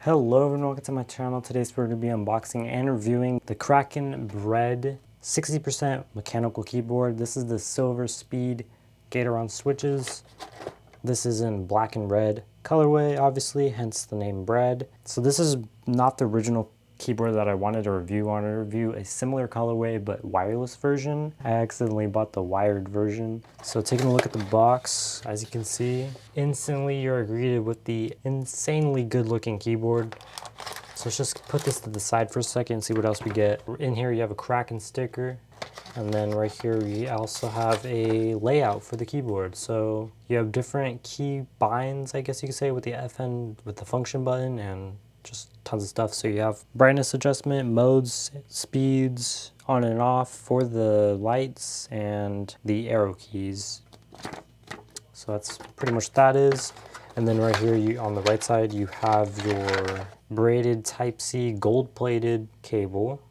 Hello everyone, welcome to my channel. Today we're going to be unboxing and reviewing the Kraken Bred 60% mechanical keyboard. This is the silver speed Gateron switches. This is in black and red colorway, obviously, hence the name Bred. So this is not the original keyboard that I wanted to review. I wanted to review a similar colorway but wireless version. I accidentally bought the wired version. So taking a look at the box, as you can see, instantly you're greeted with the insanely good looking keyboard. So let's just put this to the side for a second and see what else we get. In here you have a Kraken sticker, and then right here we also have a layout for the keyboard. So you have different key binds, I guess you could say, with the FN, with the function button, and just tons of stuff. So you have brightness adjustment, modes, speeds, on and off for the lights, and the arrow keys. So that's pretty much that is. And then right here you on the right side you have your braided Type-C gold-plated cable.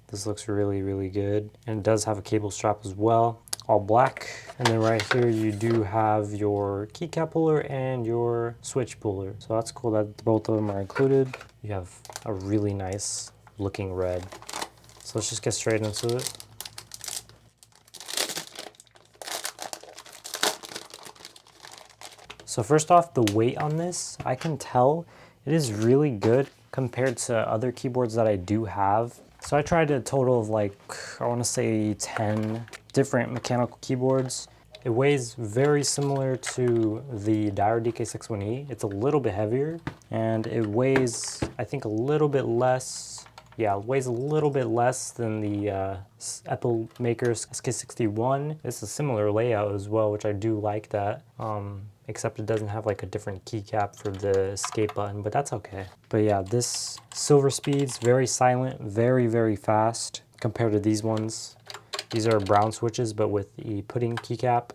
This looks really good, and it does have a cable strap as well, all black. And then right here you do have your keycap puller and your switch puller. So that's cool that both of them are included. You have a really nice looking red. So let's just get straight into it. So first off, the weight on this, I can tell it is really good compared to other keyboards that I do have. So I tried a total of like, I want to say 10 different mechanical keyboards. It weighs very similar to the Dire DK61E. It's a little bit heavier, and it weighs, I think, a little bit less. Yeah, it weighs a little bit less than the Apple Maker's SK61. It's a similar layout as well, which I do like that. Except it doesn't have like a different keycap for the escape button, but that's okay. But yeah, this silver speed's very silent, very fast compared to these ones. These are brown switches, but with the pudding keycap.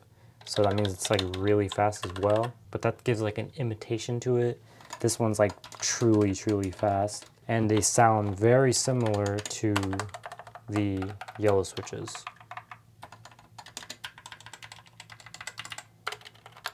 So that means it's like really fast as well, but that gives like an imitation to it. This one's like truly fast, and they sound very similar to the yellow switches.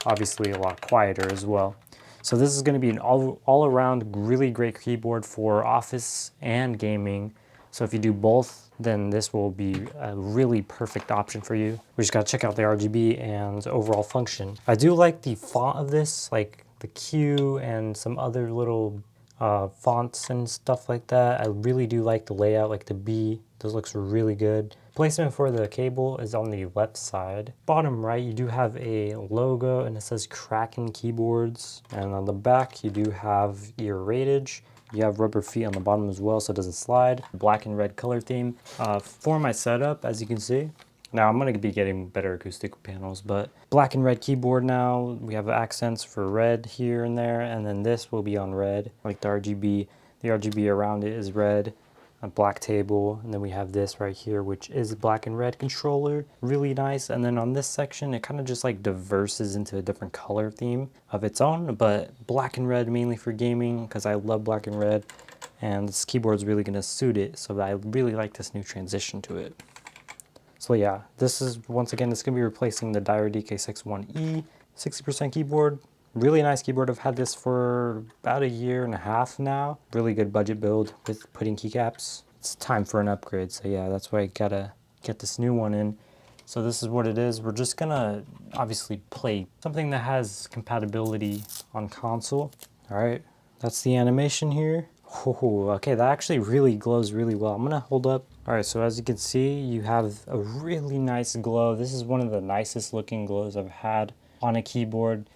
Obviously a lot quieter as well. So this is going to be an all around really great keyboard for office and gaming. So if you do both, then this will be a really perfect option for you. We just got to check out the RGB and overall function. I do like the font of this, like the Q and some other little fonts and stuff like that. I really do like the layout, like the B. This looks really good. Placement for the cable is on the left side. Bottom right, you do have a logo, and it says Kraken Keyboards. And on the back, you do have your ratage. You have rubber feet on the bottom as well, so it doesn't slide. Black and red color theme. For my setup, as you can see, now I'm going to be getting better acoustic panels, but black and red keyboard now. We have accents for red here and there, and then this will be on red, like the RGB. The RGB around it is red. A black table, and then we have this right here, which is a black and red controller. Really nice. And then on this section, it kind of just like diverses into a different color theme of its own, but black and red mainly for gaming, because I love black and red, and this keyboard is really going to suit it. So I really like this new transition to it. So yeah, this is, once again, it's going to be replacing the Dire DK61E 60% keyboard. Really nice keyboard. I've had this for about a year and a half now. Really good budget build with pudding keycaps. It's time for an upgrade. So yeah, that's why I gotta get this new one in. So this is what it is. We're just gonna obviously play something that has compatibility on console. All right, that's the animation here. Oh, okay, that actually really glows really well. I'm gonna hold up. All right, so as you can see, you have a really nice glow. This is one of the nicest looking glows I've had on a keyboard.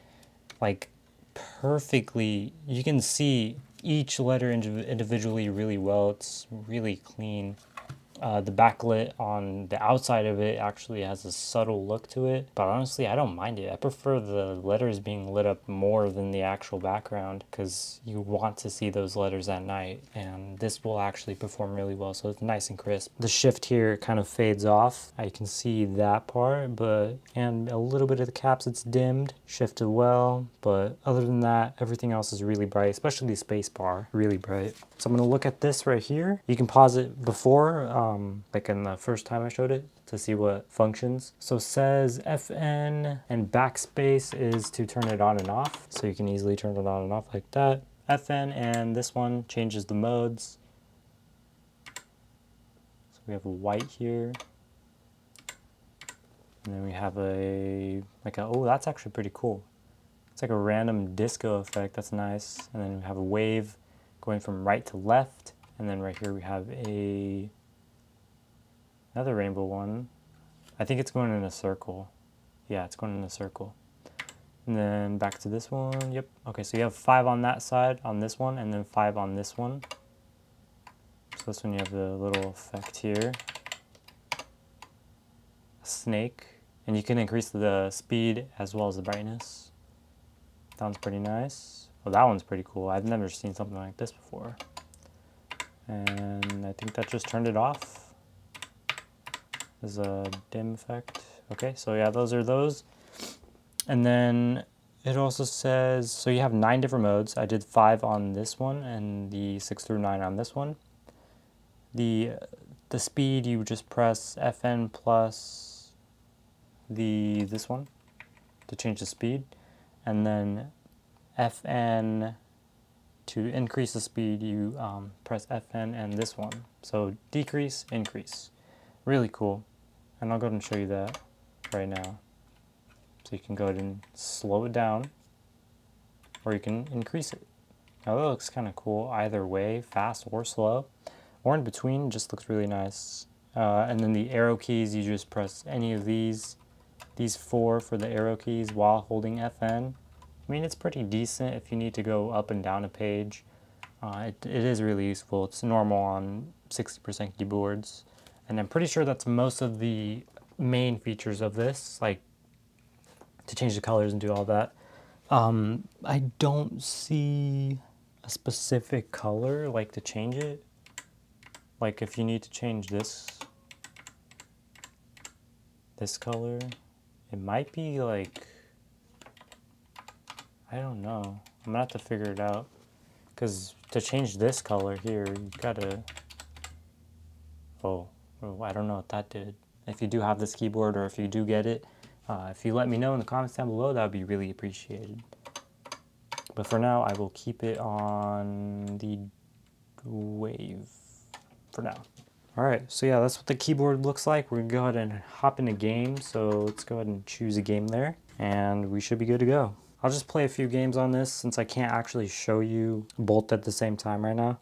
Like perfectly, you can see each letter individually really well. It's really clean. The backlit on the outside of it actually has a subtle look to it, but honestly I don't mind it. I prefer the letters being lit up more than the actual background, because you want to see those letters at night, and this will actually perform really well. So it's nice and crisp. The shift here kind of fades off. I can see that part, and a little bit of the caps, it's dimmed, shifted well, but other than that, everything else is really bright, especially the space bar, really bright. So I'm gonna look at this right here. You can pause it before, like in the first time I showed it, to see what functions. So it says FN and backspace is to turn it on and off. So you can easily turn it on and off like that. FN, and this one changes the modes. So we have a white here. And then we have oh, that's actually pretty cool. It's like a random disco effect, that's nice. And then we have a wave going from right to left. And then right here we have another rainbow one. I think it's going in a circle. Yeah, it's going in a circle. And then back to this one, yep. Okay, so you have 5 on that side, on this one, and then 5 on this one. So this one you have the little effect here. A snake. And you can increase the speed as well as the brightness. That one's pretty nice. Oh, that one's pretty cool. I've never seen something like this before. And I think that just turned it off. There's a dim effect. Okay, so yeah, those are those. And then it also says, so you have 9 different modes. I did 5 on this one and the 6 through 9 on this one. The speed, you just press FN plus this one to change the speed. And then FN to increase the speed, you press FN and this one. So decrease, increase. Really cool. And I'll go ahead and show you that right now. So you can go ahead and slow it down, or you can increase it. Now that looks kind of cool either way, fast or slow, or in between, just looks really nice. And then the arrow keys, you just press any of these 4 for the arrow keys while holding FN. I mean, it's pretty decent if you need to go up and down a page. It is really useful. It's normal on 60% keyboards. And I'm pretty sure that's most of the main features of this, like to change the colors and do all that. I don't see a specific color, like to change it. Like if you need to change this color, it might be like, I don't know. I'm gonna have to figure it out. Because to change this color here, you gotta, oh, I don't know what that did. If you do have this keyboard or if you do get it, if you let me know in the comments down below, that would be really appreciated. But for now, I will keep it on the wave for now. All right, so yeah, that's what the keyboard looks like. We're gonna go ahead and hop in a game. So let's go ahead and choose a game there, and we should be good to go. I'll just play a few games on this since I can't actually show you both at the same time right now.